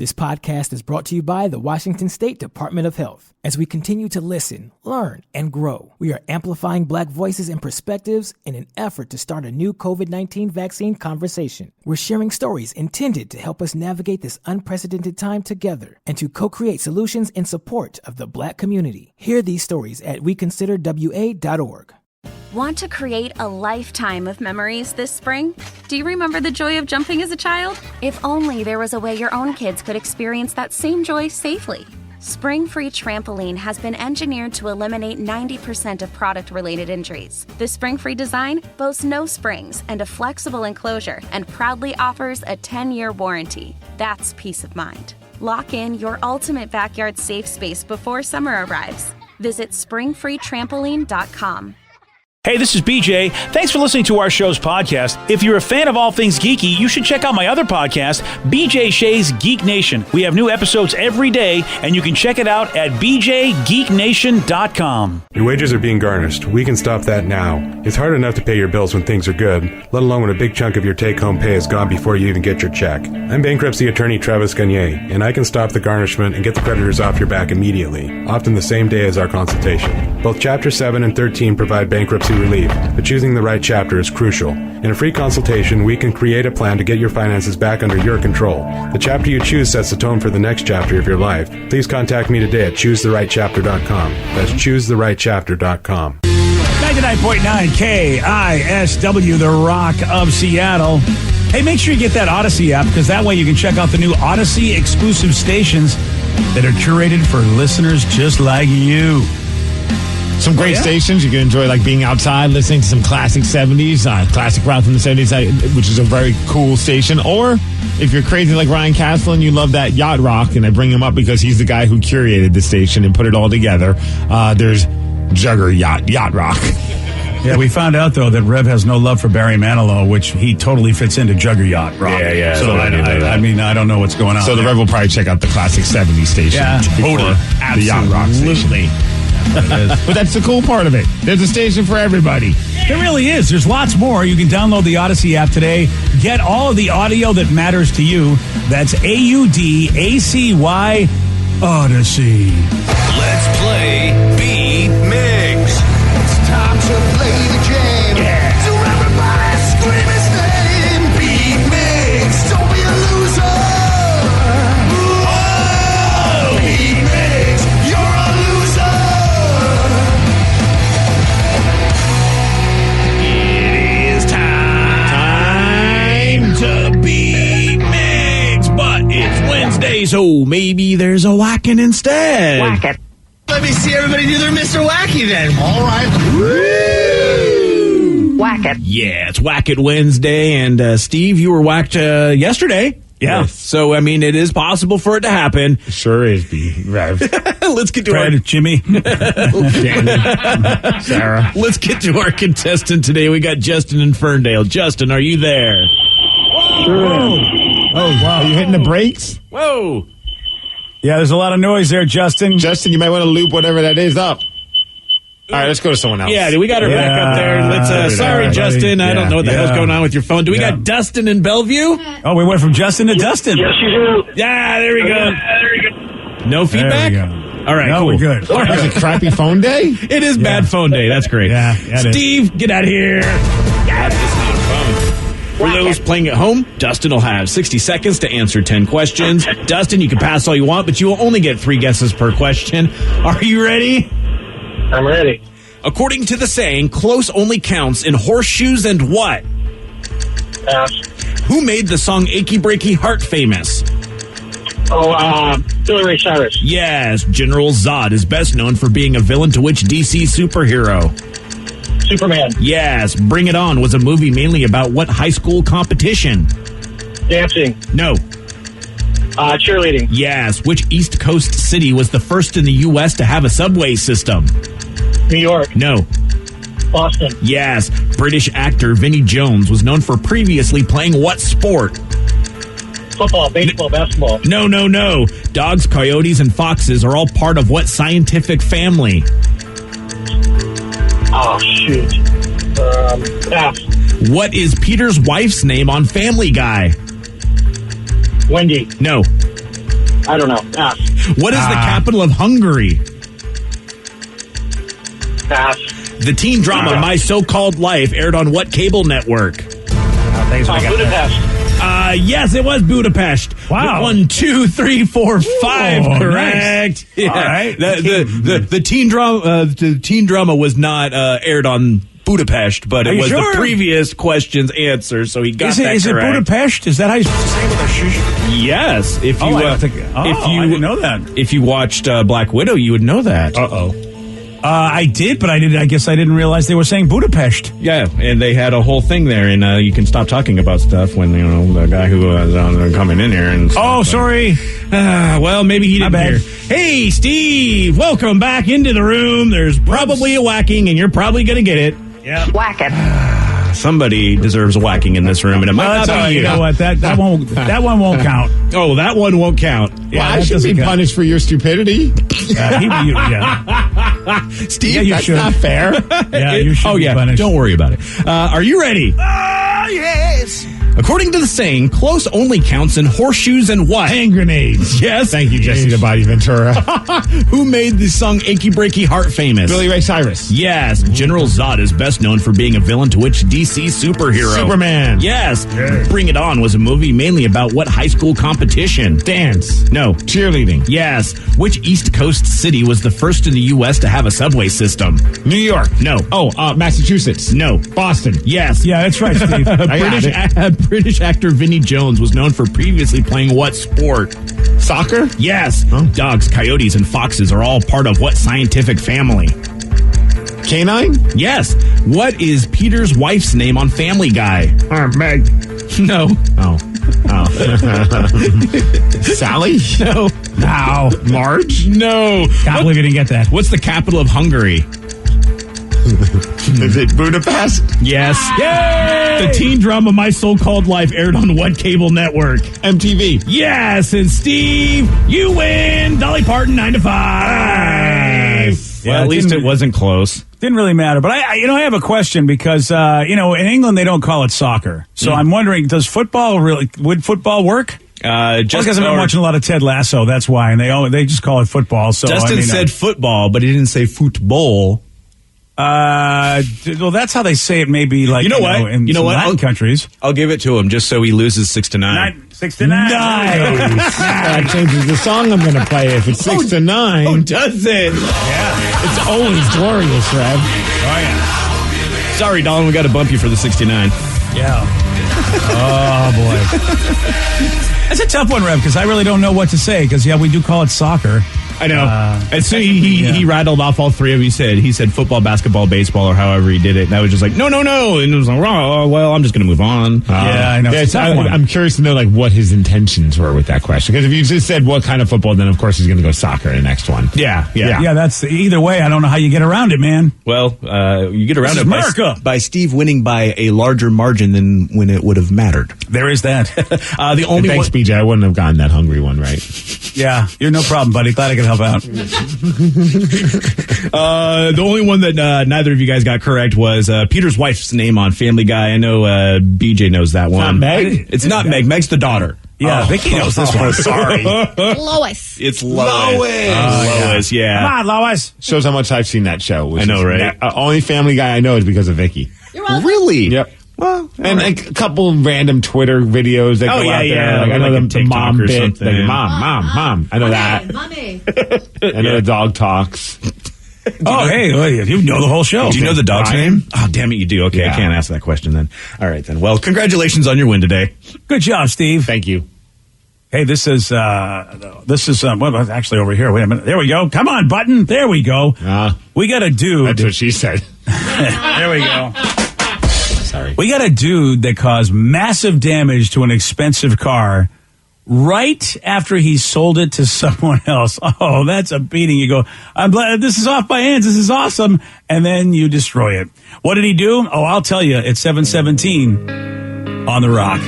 This podcast is brought to you by the Washington State Department of Health. As we continue to listen, learn, and grow, we are amplifying Black voices and perspectives in an effort to start a new COVID-19 vaccine conversation. We're sharing stories intended to help us navigate this unprecedented time together and to co-create solutions in support of the Black community. Hear these stories at weconsiderwa.org. Want to create a lifetime of memories this spring? Do you remember the joy of jumping as a child? If only there was a way your own kids could experience that same joy safely. Spring Free Trampoline has been engineered to eliminate 90% of product-related injuries. The Spring Free design boasts no springs and a flexible enclosure and proudly offers a 10-year warranty. That's peace of mind. Lock in your ultimate backyard safe space before summer arrives. Visit springfreetrampoline.com. Hey, this is BJ. Thanks for listening to our show's podcast. If you're a fan of all things geeky, you should check out my other podcast, BJ Shea's Geek Nation. We have new episodes every day, and you can check it out at bjgeeknation.com. Your wages are being garnished. We can stop that now. It's hard enough to pay your bills when things are good, let alone when a big chunk of your take-home pay is gone before you even get your check. I'm bankruptcy attorney Travis Gagne, and I can stop the garnishment and get the creditors off your back immediately, often the same day as our consultation. Both Chapter 7 and 13 provide bankruptcy relief, but choosing the right chapter is crucial. In a free consultation, we can create a plan to get your finances back under your control. The chapter you choose sets the tone for the next chapter of your life. Please contact me today at choosetherightchapter.com. That's choosetherightchapter.com. 99.9 KISW, the Rock of Seattle. Hey, make sure you get that Odyssey app, because that way you can check out the new Odyssey exclusive stations that are curated for listeners just like you. Some great stations. You can enjoy, like, being outside, listening to some classic 70s, classic rock from the 70s, which is a very cool station. Or if you're crazy like Ryan Castle and you love that yacht rock, and I bring him up because he's the guy who curated the station and put it all together, there's Jugger Yacht Rock. Yeah, we found out, though, that Rev has no love for Barry Manilow, which he totally fits into Jugger Yacht Rock. Yeah. So, I don't know what's going on. So the Rev will probably check out the classic 70s station. Yeah, totally. The Yacht Rock station. But that's the cool part of it. There's a station for everybody. There really is. There's lots more. You can download the Odyssey app today. Get all of the audio that matters to you. That's AUDACY Odyssey. Let's play B-Mix. It's time to play the game. Yeah. So everybody scream his name. B-Mix. Don't be a loser. Oh! B-Mix. You're a loser. It is time to B-Mix. But it's Wednesday, so maybe there's a whacking instead. Whack it. Let me see everybody do their Mr. Wacky then. All right. Woo! Whack it. Yeah, it's Whack It Wednesday, and Steve, you were whacked yesterday. Yeah. Yes. So, I mean, it is possible for it to happen. Sure is, Rev. Let's get to Fred, Jimmy. Sarah. Let's get to our contestant today. We got Justin in Ferndale. Justin, are you there? Sure is. Oh, wow. Are you hitting the brakes? Whoa. Yeah, there's a lot of noise there, Justin. Justin, you might want to loop whatever that is up. All right, let's go to someone else. Yeah, we got her back up there. Let's. Sorry, Justin. I don't know what the hell's going on with your phone. Do we got Dustin in Bellevue? Oh, we went from Justin to Dustin. Yes, you do. Yeah, there we go. No feedback? There we go. All right, no, cool. we're good. Is it crappy phone day? It is bad phone day. That's great. Yeah, Steve, get out of here. That's just not a phone. For those playing at home, Dustin will have 60 seconds to answer 10 questions. Dustin, you can pass all you want, but you will only get 3 guesses per question. Are you ready? I'm ready. According to the saying, close only counts in horseshoes and what? Pass. Who made the song Achy Breaky Heart famous? Billy Ray Cyrus. Yes, General Zod is best known for being a villain to which DC superhero? Superman. Yes, Bring It On was a movie mainly about what high school competition? Dancing. No. Cheerleading. Yes, which East Coast city was the first in the U.S. to have a subway system? New York. No. Boston. Yes, British actor Vinnie Jones was known for previously playing what sport? Football, baseball, basketball. No. Dogs, coyotes, and foxes are all part of what scientific family? Oh, shoot. Pass. What is Peter's wife's name on Family Guy? Wendy. No. I don't know. Pass. What is the capital of Hungary? Pass. The teen drama My So-Called Life aired on what cable network? Thanks, I got that. Budapest. Yes, it was Budapest. Wow. 1, 2, 3, 4, 5. Ooh, Correct. nice. All right. The teen drama was not aired on Budapest, but Are it you was sure? the previous question's answer, so he got Is that it correct. Budapest? Is that how you say it with a shush? Yes. If you, I didn't know that. If you watched Black Widow, you would know that. I did, but I guess I didn't realize they were saying Budapest. Yeah, and they had a whole thing there, and you can stop talking about stuff when the guy who was coming in here and. Oh, sorry. Well, maybe he didn't My bad. hear. Hey, Steve, welcome back into the room. There's probably a whacking, and you're probably going to get it. Yeah. Whack it. Somebody deserves a whacking in this room, and it might Well, that's not all be right. you. You know what? That one won't count. Oh, that one won't count. Yeah, I that should doesn't be count. punished for your stupidity. Yeah. Steve, Yeah, you That's should. not fair. Yeah, you should. Oh, be yeah. punished. Don't worry about it. Are you ready? Yes. According to the saying, close only counts in horseshoes and what? Hand grenades. Yes. Thank you, Jesse the Body Ventura. Who made the song Achy Breaky Heart famous? Billy Ray Cyrus. Yes. General Zod is best known for being a villain to which DC superhero? Superman. Yes. Bring It On was a movie mainly about what high school competition? Dance. No. Cheerleading. Yes. Which East Coast city was the first in the U.S. to have a subway system? New York. No. Oh, Massachusetts. No. Boston. Yes. Yeah, that's right, Steve. British actor Vinnie Jones was known for previously playing what sport? Soccer. Yes. Oh. Dogs, coyotes, and foxes are all part of what scientific family? Canine. Yes. What is Peter's wife's name on Family Guy? Meg. No. Oh. Sally. No. Now, Marge. No. can't believe you didn't get that. What's the capital of Hungary? Is it Budapest? Yes. Yay! The teen drama My So-Called Life aired on what cable network? MTV. Yes, and Steve, you win Dolly Parton 9 to 5. Nice. Well, Yeah, at least didn't- it wasn't close. Didn't really matter, but I have a question because in England they don't call it soccer, so I'm wondering, would football work? Just Because I've been watching a lot of Ted Lasso, that's why, and they just call it football. So Justin said football, but he didn't say football. well, that's how they say it. Maybe like You know what? in You know some what? Latin countries. I'll give it to him just so he loses 6-9. 6 to 9. Nice. That changes the song I'm going to play if it's 6 to 9. Oh, does it? Yeah. It's always glorious, Rev. Oh yeah. Sorry, Don, we got to bump you for the 69. Yeah. Oh boy. That's a tough one, Rev, because I really don't know what to say. Because we do call it soccer. I know. And so he rattled off all three of them. He said football, basketball, baseball, or however he did it. And I was just like, no. And it was like, oh, well, I'm just going to move on. Yeah, I know. It's a tough one. I'm curious to know what his intentions were with that question. Because if you just said what kind of football, then of course he's going to go soccer in the next one. Yeah. Yeah, that's either way. I don't know how you get around it, man. Well, you get around This it is America. by Steve winning by a larger margin than when it would have mattered. There is that. The only Thanks, one, BJ. I wouldn't have gotten that hungry one right. Yeah, you're no problem, buddy. Glad I could help out. the only one that neither of you guys got correct was Peter's wife's name on Family Guy. I know BJ knows that one. not Meg? It's not Meg. Meg's the daughter. Yeah, Vicky knows this one. Sorry. Lois. It's Lois. Lois, yeah. Come on, Lois. Shows how much I've seen that show. which I know, is right? Only Family Guy I know is because of Vicky. You're welcome. Really? Yep. Well, and like a couple random Twitter videos that go out there. Like I know like a the mom TikTok or bit. something. Like, mom. I know that. Mommy. I know the dog talks. Oh, hey, you know the whole show. Do you know the dog's Brian? name? Oh, damn it, you do. Okay, Yeah. I can't ask that question then. All right, then. Well, congratulations on your win today. Good job, Steve. Thank you. Hey, this is well, actually over here. Wait a minute. There we go. Come on, button. There we go. We got a dude. That's what she said. There we go. Sorry. We got a dude that caused massive damage to an expensive car right after he sold it to someone else. Oh, that's a beating. You go, I'm glad this is off my hands. This is awesome. And then you destroy it. What did he do? Oh, I'll tell you. It's 7:17 on The Rock.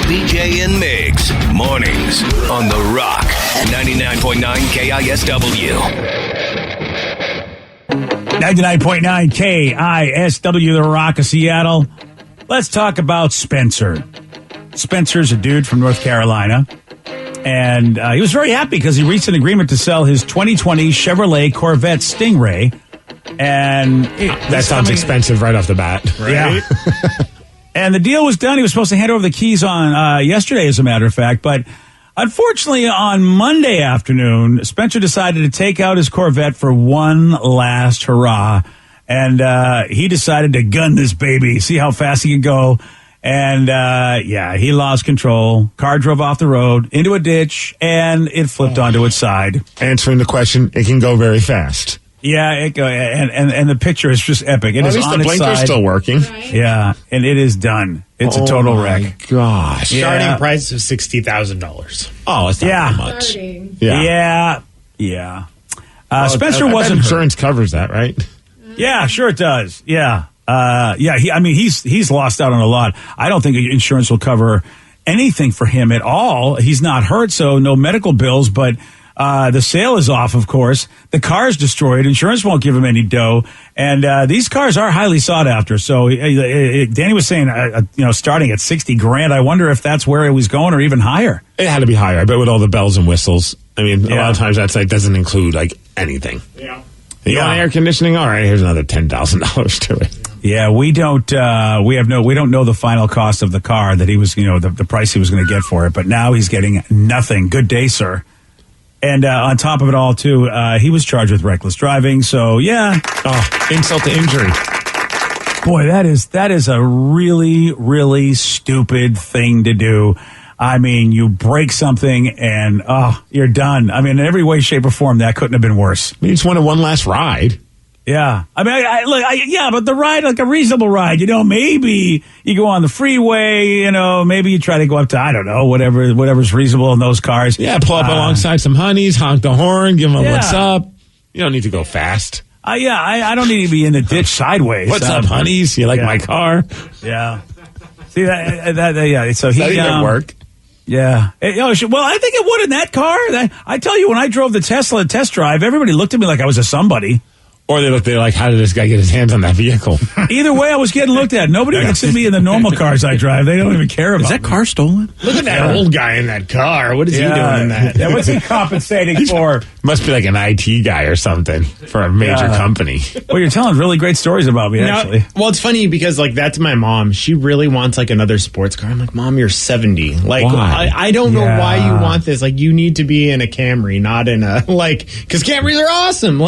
BJ and Migs, mornings on The Rock, 99.9 KISW. 99.9 KISW, The Rock of Seattle. Let's talk about Spencer. Spencer's a dude from North Carolina. And he was very happy because he reached an agreement to sell his 2020 Chevrolet Corvette Stingray. And that sounds expensive right off the bat. Right? Yeah. And the deal was done. He was supposed to hand over the keys on yesterday, as a matter of fact. But unfortunately, on Monday afternoon, Spencer decided to take out his Corvette for one last hurrah. And he decided to gun this baby, see how fast he could go. And, he lost control. Car drove off the road into a ditch, and it flipped onto its side. Answering the question, it can go very fast. Yeah, and the picture is just epic. It is at least on the its blinker's side. Still working. Right. Yeah, and it is done. It's a total wreck. Gosh. Starting price of $60,000. Oh, it's not that much. Starting. Yeah. Spencer I wasn't bet insurance covers that, right? Yeah, sure it does. Yeah. He's lost out on a lot. I don't think insurance will cover anything for him at all. He's not hurt, so no medical bills, but the sale is off, of course. The car is destroyed. Insurance won't give him any dough. And these cars are highly sought after. So Danny was saying, starting at $60,000. I wonder if that's where it was going or even higher. It had to be higher. I bet with all the bells and whistles. I mean, a lot of times that's doesn't include anything. Yeah. You want air conditioning? All right, here's another $10,000 to it. Yeah, we don't know the final cost of the car that he was, the price he was going to get for it. But now he's getting nothing. Good day, sir. And on top of it all, too, he was charged with reckless driving. So, yeah. Oh, insult to injury. Boy, that is a really, really stupid thing to do. I mean, you break something and, you're done. I mean, in every way, shape, or form, that couldn't have been worse. You just wanted one last ride. Yeah. I mean, but the ride, like a reasonable ride, maybe you go on the freeway, maybe you try to go up to, I don't know, whatever's reasonable in those cars. Yeah, pull up alongside some honeys, honk the horn, give them a what's up. You don't need to go fast. I don't need to be in the ditch sideways. What's up, honeys? You like my car? Yeah. See, so he... That didn't work. Yeah. Well, I think it would in that car. I tell you, when I drove the Tesla test drive, everybody looked at me like I was a somebody. Or they looked at like, how did this guy get his hands on that vehicle? Either way, I was getting looked at. Nobody looks at me in the normal cars I drive. They don't even care about Is that car stolen? Look at that old guy in that car. What is he doing in that? Yeah, what's he compensating for? Must be like an IT guy or something for a major company. Well, you're telling really great stories about me, actually. Well, it's funny because that's my mom. She really wants another sports car. I'm like, Mom, you're 70. Why? I don't know why you want this. You need to be in a Camry, not in a because Camrys are awesome.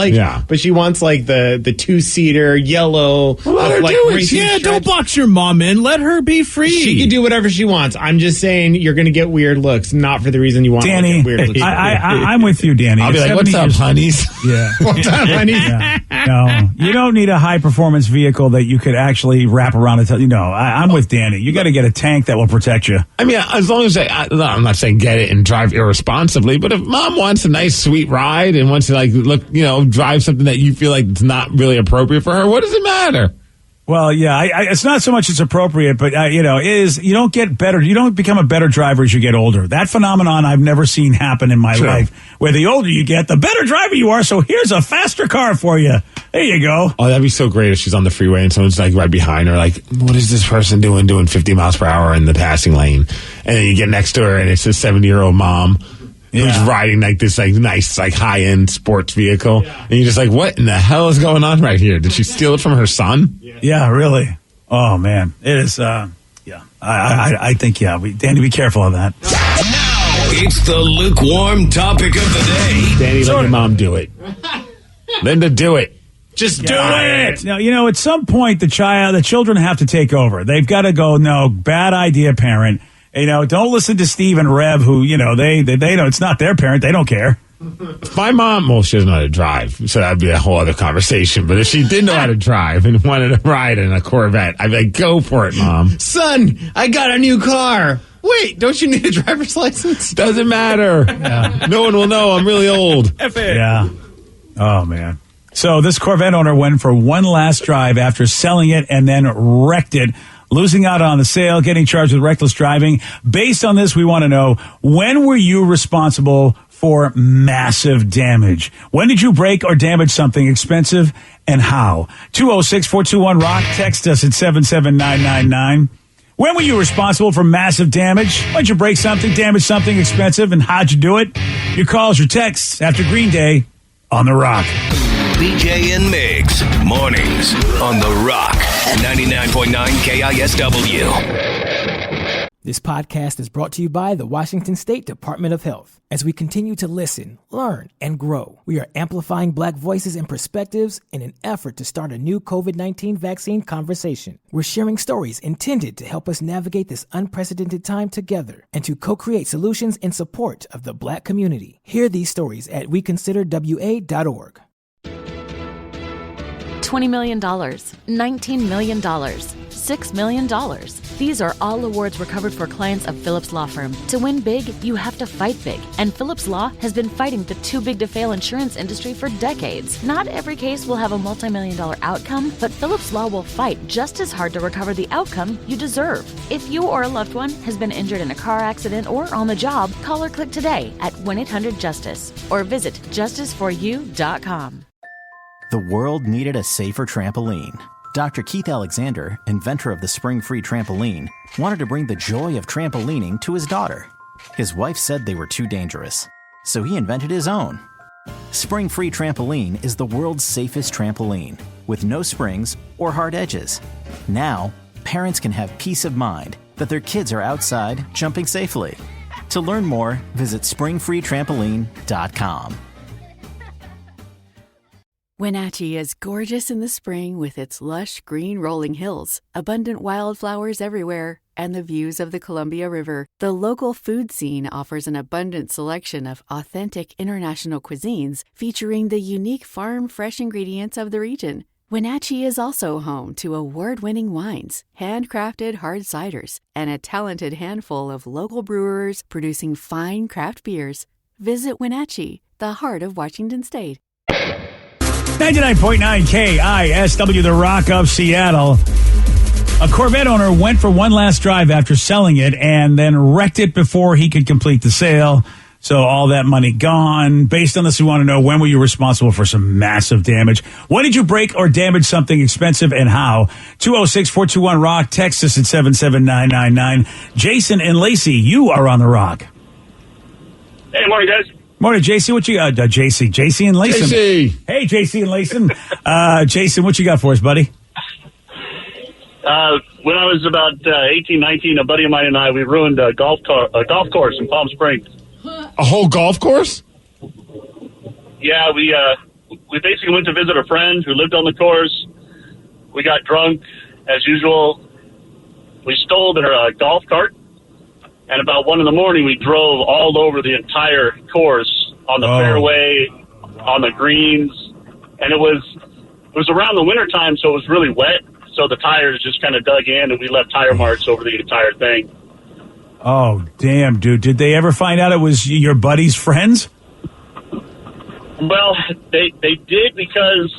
But she wants the 2-seater yellow. Let her do it. Yeah, don't box your mom in. Let her be free. She can do whatever she wants. I'm just saying you're going to get weird looks, not for the reason you want Danny, to get weird looks. I'm with you, Danny. I'll be like, what's up, honeys? Yeah. What's up, honeys? Yeah. No, you don't need a high-performance vehicle that you could actually wrap around and I'm with Danny. You got to get a tank that will protect you. I mean, as long as I'm not saying get it and drive irresponsibly, but if Mom wants a nice, sweet ride and wants to drive something that you feel like it's not really appropriate for her, what does it matter? Well, yeah, it's not so much it's appropriate, but you don't get better. You don't become a better driver as you get older. That phenomenon I've never seen happen in my life. Where the older you get, the better driver you are. So here's a faster car for you. There you go. Oh, that'd be so great if she's on the freeway and someone's right behind her. What is this person doing 50 miles per hour in the passing lane? And then you get next to her and it's a 70-year-old mom. Who's riding this nice high-end sports vehicle. And you're just what in the hell is going on right here? Did she steal it from her son? Yeah, really. Oh, man. It is, I think, Danny, be careful of that. Now, it's the lukewarm topic of the day. Danny, let your mom do it. Linda, do it. Just do it. Now, at some point, the children have to take over. They've got to go, no, bad idea, parent. Don't listen to Steve and Rev, who, they don't, it's not their parent. They don't care. My mom, well, she doesn't know how to drive, so that'd be a whole other conversation. But if she did know how to drive and wanted to ride in a Corvette, I'd be like, go for it, Mom. Son, I got a new car. Wait, don't you need a driver's license? Doesn't matter. Yeah. No one will know. I'm really old. F it. Yeah. Oh, man. So this Corvette owner went for one last drive after selling it and then wrecked it, losing out on the sale, getting charged with reckless driving. Based on this, we want to know, when were you responsible for massive damage? When did you break or damage something expensive, and how? 206-421-ROCK. Text us at 77999. When were you responsible for massive damage? Why'd you break something, damage something expensive, and how'd you do it? Your calls, your texts after Green Day on The Rock. BJ and Migs, mornings on The Rock, 99.9 KISW. This podcast is brought to you by the Washington State Department of Health. As we continue to listen, learn, and grow, we are amplifying Black voices and perspectives in an effort to start a new COVID-19 vaccine conversation. We're sharing stories intended to help us navigate this unprecedented time together and to co-create solutions in support of the Black community. Hear these stories at weconsiderwa.org. $20 million, $19 million, $6 million. These are all awards recovered for clients of Phillips Law Firm. To win big, you have to fight big. And Phillips Law has been fighting the too big to fail insurance industry for decades. Not every case will have a multi-million-dollar outcome, but Phillips Law will fight just as hard to recover the outcome you deserve. If you or a loved one has been injured in a car accident or on the job, call or click today at 1-800-JUSTICE or visit justiceforyou.com. The world needed a safer trampoline. Dr. Keith Alexander, inventor of the Spring-Free Trampoline, wanted to bring the joy of trampolining to his daughter. His wife said they were too dangerous, so he invented his own. Spring-Free Trampoline is the world's safest trampoline, with no springs or hard edges. Now, parents can have peace of mind that their kids are outside jumping safely. To learn more, visit springfreetrampoline.com. Wenatchee is gorgeous in the spring with its lush green rolling hills, abundant wildflowers everywhere, and the views of the Columbia River. The local food scene offers an abundant selection of authentic international cuisines featuring the unique farm-fresh ingredients of the region. Wenatchee is also home to award-winning wines, handcrafted hard ciders, and a talented handful of local brewers producing fine craft beers. Visit Wenatchee, the heart of Washington State. 99.9 KISW, the Rock of Seattle. A Corvette owner went for one last drive after selling it and then wrecked it before he could complete the sale. So all that money gone. Based on this, we want to know, when were you responsible for some massive damage? When did you break or damage something expensive and how? 206-421-ROCK. Text us at 77999. Jason and Lacey, you are on The Rock. Hey, morning, guys. Morning, JC. What you got? JC and Layson. JC. Hey, JC and Layson. Jason, what you got for us, buddy? When I was about 18, 19, a buddy of mine and I, we ruined a golf course in Palm Springs. A whole golf course? Yeah, we basically went to visit a friend who lived on the course. We got drunk, as usual. We stole their golf cart. And about 1 a.m, we drove all over the entire course, on the fairway, on the greens. And it was around the wintertime, so it was really wet. So the tires just kind of dug in, and we left tire marks over the entire thing. Oh, damn, dude. Did they ever find out it was your buddy's friends? Well, they did, because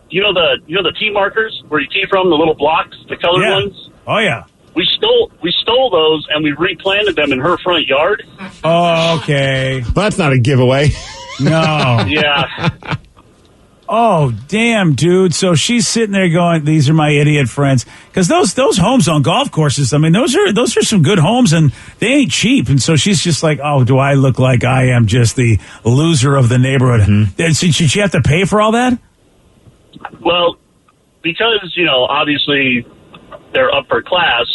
you know the tee markers where you tee from, the little blocks, the colored ones? Oh, yeah. We stole those, and we replanted them in her front yard. Oh, okay. Well, that's not a giveaway. No. Yeah. Oh, damn, dude. So she's sitting there going, these are my idiot friends. Because those homes on golf courses, I mean, those are some good homes, and they ain't cheap. And so she's just like, oh, do I look like I am just the loser of the neighborhood? Mm-hmm. Should she have to pay for all that? Well, because, obviously they're upper class,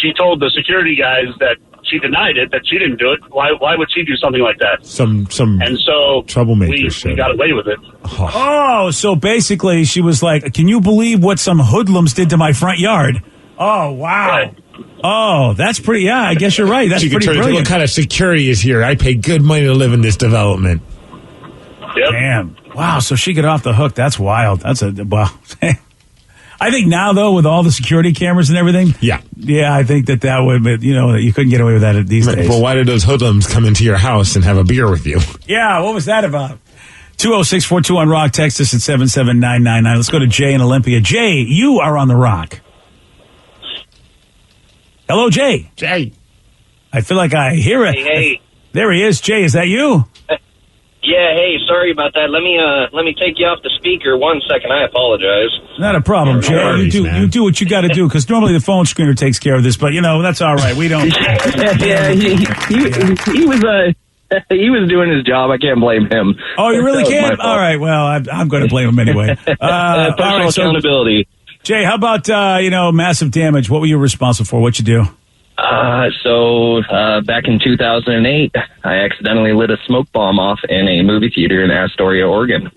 she told the security guys that she denied it, that she didn't do it. Why would she do something like that? Some and so troublemaker we got away with it. Oh, so basically she was like, can you believe what some hoodlums did to my front yard? Oh, wow. Right. Oh, that's pretty, yeah, I guess you're right. That's she pretty could turn brilliant. What kind of security is here? I pay good money to live in this development. Yep. Damn. Wow, so she got off the hook. That's wild. Wow. I think now, though, with all the security cameras and everything, yeah, I think that would, you couldn't get away with that these days. Well, why did those hoodlums come into your house and have a beer with you? Yeah, what was that about? 206-421-ROCK. Text us at 77999. Let's go to Jay in Olympia. Jay, you are on The Rock. Hello, Jay. Jay. I feel like I hear it. Hey. There he is. Jay, is that you? Yeah, hey, sorry about that. Let me take you off the speaker 1 second. I apologize. Not a problem, Jay. You do what you got to do, because normally the phone screener takes care of this, but, that's all right. We don't. Yeah, he was doing his job. I can't blame him. Oh, you really can't? All right, well, I'm going to blame him anyway. Personal accountability. Jay, how about, massive damage? What were you responsible for? What'd you do? So back in 2008, I accidentally lit a smoke bomb off in a movie theater in Astoria, Oregon.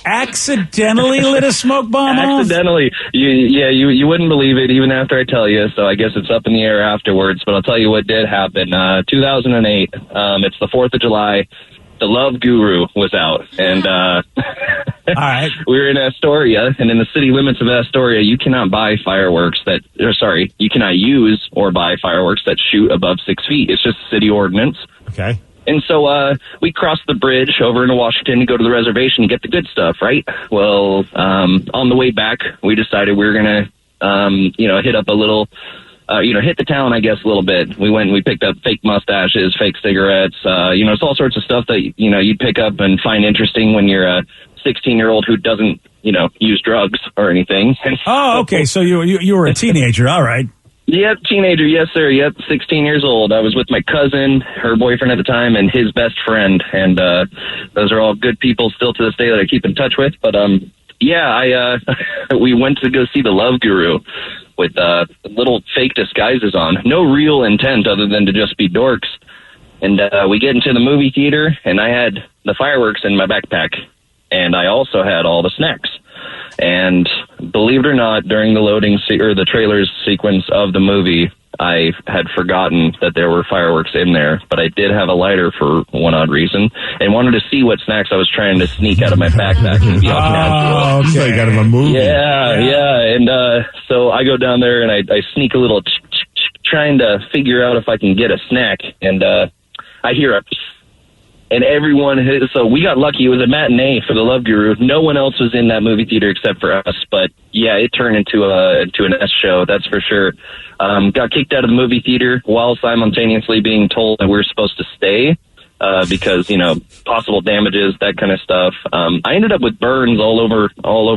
Accidentally lit a smoke bomb off? Accidentally. You wouldn't believe it even after I tell you, so I guess it's up in the air afterwards, but I'll tell you what did happen. 2008, it's the 4th of July. The Love Guru was out, and all right. We were in Astoria, and in the city limits of Astoria, you cannot buy fireworks you cannot use or buy fireworks that shoot above 6 feet. It's just city ordinance. Okay. And so we crossed the bridge over into Washington to go to the reservation and get the good stuff, right? Well, on the way back, we decided we were going to, hit up a little... hit the town, I guess, a little bit. We went and we picked up fake mustaches, fake cigarettes, it's all sorts of stuff that, you'd pick up and find interesting when you're a 16-year-old who doesn't, use drugs or anything. Oh, okay. So you were a teenager. All right. Yep, teenager. Yes, sir. Yep, 16 years old. I was with my cousin, her boyfriend at the time, and his best friend. And those are all good people still to this day that I keep in touch with. But, we went to go see The Love Guru with little fake disguises on. No real intent other than to just be dorks. And we get into the movie theater, and I had the fireworks in my backpack. And I also had all the snacks. And believe it or not, during the the trailers sequence of the movie, I had forgotten that there were fireworks in there, but I did have a lighter for one odd reason, and wanted to see what snacks I was trying to sneak out of my backpack and be all natural. Okay. So you got him a movie. Yeah. And so I go down there and I sneak a little trying to figure out if I can get a snack, and I hear a... And so we got lucky. It was a matinee for The Love Guru. No one else was in that movie theater except for us. But yeah, it turned into an S show, that's for sure. Got kicked out of the movie theater while simultaneously being told that we were supposed to stay because, possible damages, that kind of stuff. I ended up with burns all over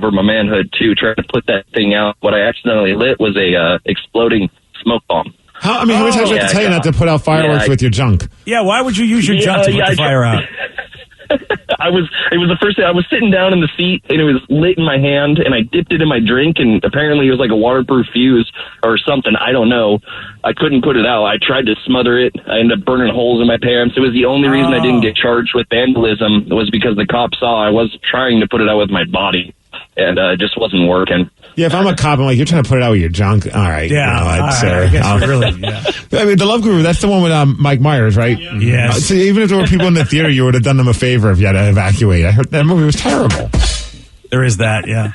my manhood too, trying to put that thing out. What I accidentally lit was a exploding smoke bomb. How many times do I have to tell you not to put out fireworks with your junk? Yeah, why would you use your junk to put the fire out? It was the first thing. I was sitting down in the seat, and it was lit in my hand, and I dipped it in my drink, and apparently it was like a waterproof fuse or something. I don't know. I couldn't put it out. I tried to smother it. I ended up burning holes in my pants. It was the only reason I didn't get charged with vandalism was because the cops saw I was trying to put it out with my body, and it just wasn't working. Yeah, if I'm a cop, I'm like, you're trying to put it out with your junk? All right. Yeah, I guess really, yeah. I mean, The Love Guru, that's the one with Mike Myers, right? Yeah. Yes. So even if there were people in the theater, you would have done them a favor if you had to evacuate. I heard that movie was terrible. There is that, yeah.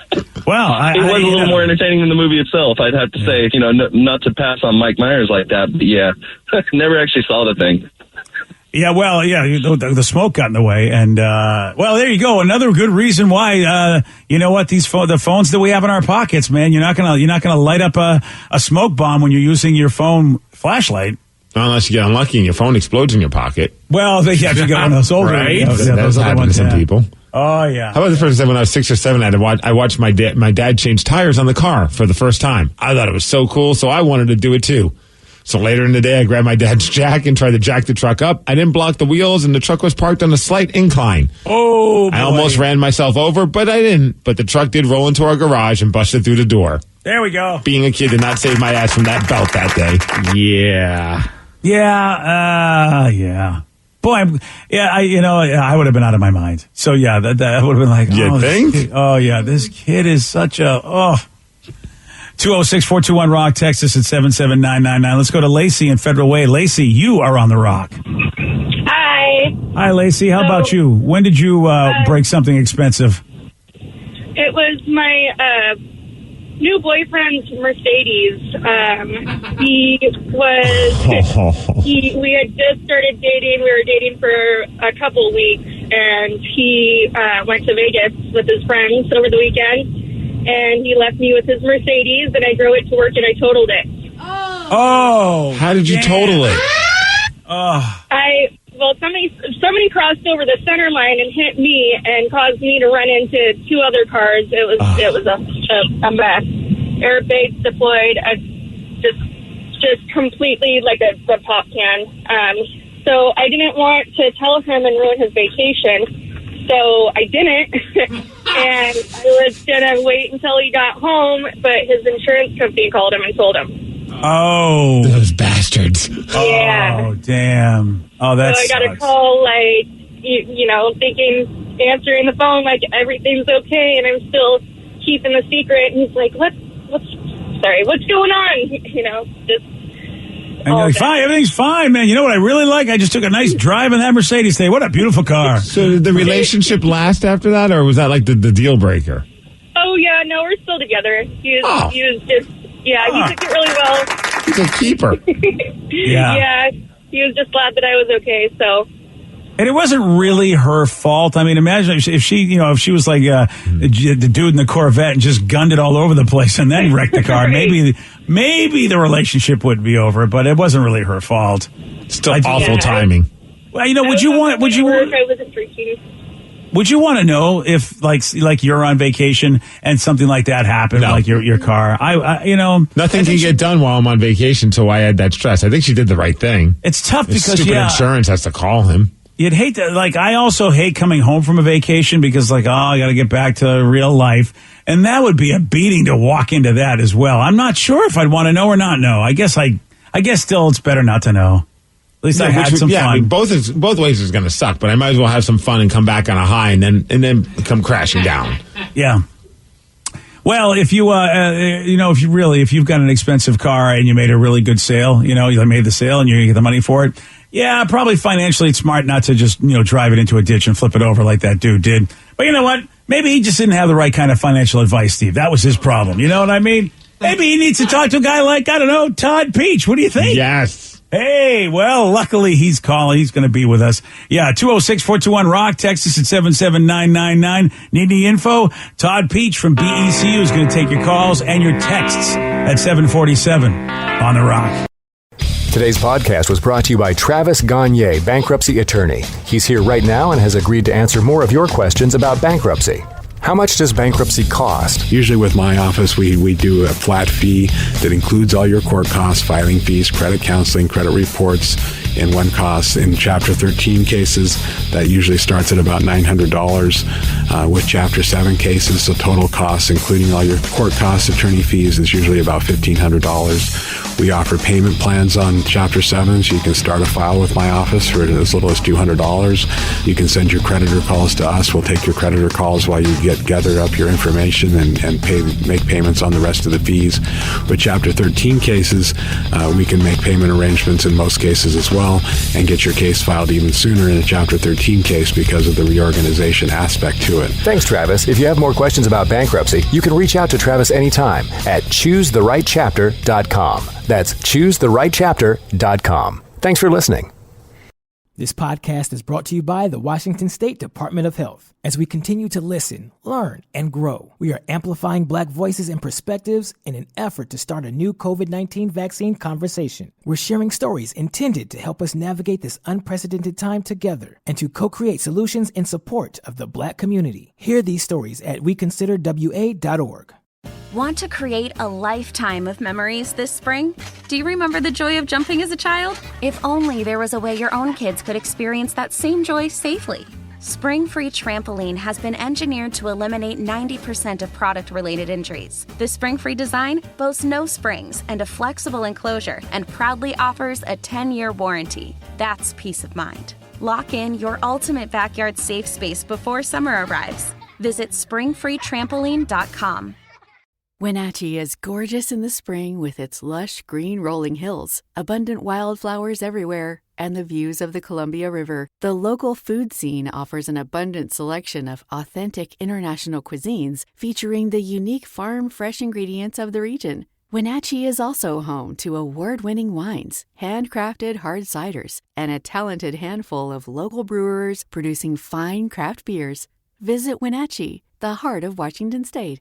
Well, it was a little more entertaining than the movie itself, I'd have to say. Not to pass on Mike Myers like that, but yeah, never actually saw the thing. Yeah, well, yeah, the smoke got in the way, and well, there you go. Another good reason why, you know what, the phones that we have in our pockets, man, you're not gonna light up a smoke bomb when you're using your phone flashlight. Unless you get unlucky and your phone explodes in your pocket. Well, if you get one of those older, right? Those other happened ones, to some people. Oh yeah. How about this person said when I was 6 or 7, I watched my dad change tires on the car for the first time. I thought it was so cool, so I wanted to do it too. So later in the day, I grabbed my dad's jack and tried to jack the truck up. I didn't block the wheels, and the truck was parked on a slight incline. Oh, boy. I almost ran myself over, but I didn't. But the truck did roll into our garage and busted through the door. There we go. Being a kid did not save my ass from that belt that day. Yeah. Yeah. Boy, I would have been out of my mind. So, yeah, that would have been like, you think? This kid is such a, 206-421-ROCK, Texas at 77999. Let's go to Lacey in Federal Way. Lacey, you are on the Rock. Hi. Hi, Lacey. How about you? When did you break something expensive? It was my new boyfriend's Mercedes. We had just started dating. We were dating for a couple weeks, and he went to Vegas with his friends over the weekend. And he left me with his Mercedes, and I drove it to work, and I totaled it. Oh. How did you total it? I Well, somebody crossed over the center line and hit me and caused me to run into two other cars. It was a mess. Airbags deployed. Just completely like a pop can. So I didn't want to tell him and ruin his vacation. So I didn't. And I was going to wait until he got home, but his insurance company called him and told him. Oh. Those bastards. Yeah. Oh, damn. Oh, that's. So I got a call, like, thinking, answering the phone, like, everything's okay, and I'm still keeping the secret. And he's like, what's going on? Just. And you're like, fine, everything's fine, man. You know what I really like? I just took a nice drive in that Mercedes today. What a beautiful car. So did the relationship last after that, or was that like the deal breaker? Oh, yeah, no, we're still together. He was just, he took it really well. He's a keeper. Yeah, he was just glad that I was okay, so. And it wasn't really her fault. I mean, imagine if she was like the dude in the Corvette and just gunned it all over the place and then wrecked the car. Right. Maybe the relationship would be over, but it wasn't really her fault. Still awful timing. Well, would you want to know if like you're on vacation and something like that happened, like your car? Nothing can get done while I'm on vacation, so I had that stress. I think she did the right thing. It's tough because stupid insurance has to call him. You'd hate to, I also hate coming home from a vacation because, I got to get back to real life. And that would be a beating to walk into that as well. I'm not sure if I'd want to know or not know. I guess still it's better not to know. At least I had some fun. I mean, both ways is going to suck, but I might as well have some fun and come back on a high and then come crashing down. Yeah. Well, if you, if you've got an expensive car and you made a really good sale, you made the sale and you get the money for it. Yeah, probably financially it's smart not to just, drive it into a ditch and flip it over like that dude did. But you know what? Maybe he just didn't have the right kind of financial advice, Steve. That was his problem. You know what I mean? Maybe he needs to talk to a guy like, I don't know, Todd Peach. What do you think? Yes. Hey, well, luckily he's calling. He's going to be with us. Yeah, 206-421-ROCK. Text us at 77999. Need any info? Todd Peach from BECU is going to take your calls and your texts at 747 on The Rock. Today's podcast was brought to you by Travis Gagne, bankruptcy attorney. He's here right now and has agreed to answer more of your questions about bankruptcy. How much does bankruptcy cost? Usually with my office, we do a flat fee that includes all your court costs, filing fees, credit counseling, credit reports, and one cost. In Chapter 13 cases, that usually starts at about $900. With Chapter 7 cases, the total cost, including all your court costs, attorney fees, is usually about $1,500. We offer payment plans on Chapter 7, so you can start a file with my office for as little as $200. You can send your creditor calls to us. We'll take your creditor calls while you gather up your information and make payments on the rest of the fees. With Chapter 13 cases, we can make payment arrangements in most cases as well and get your case filed even sooner in a Chapter 13 case because of the reorganization aspect to it. Thanks, Travis. If you have more questions about bankruptcy, you can reach out to Travis anytime at choosetherightchapter.com. That's choosetherightchapter.com. Thanks for listening. This podcast is brought to you by the Washington State Department of Health. As we continue to listen, learn, and grow, we are amplifying Black voices and perspectives in an effort to start a new COVID-19 vaccine conversation. We're sharing stories intended to help us navigate this unprecedented time together and to co-create solutions in support of the Black community. Hear these stories at weconsiderwa.org. Want to create a lifetime of memories this spring? Do you remember the joy of jumping as a child? If only there was a way your own kids could experience that same joy safely. Spring Free Trampoline has been engineered to eliminate 90% of product-related injuries. The Spring Free design boasts no springs and a flexible enclosure and proudly offers a 10-year warranty. That's peace of mind. Lock in your ultimate backyard safe space before summer arrives. Visit springfreetrampoline.com. Wenatchee is gorgeous in the spring with its lush green rolling hills, abundant wildflowers everywhere, and the views of the Columbia River. The local food scene offers an abundant selection of authentic international cuisines featuring the unique farm-fresh ingredients of the region. Wenatchee is also home to award-winning wines, handcrafted hard ciders, and a talented handful of local brewers producing fine craft beers. Visit Wenatchee, the heart of Washington State.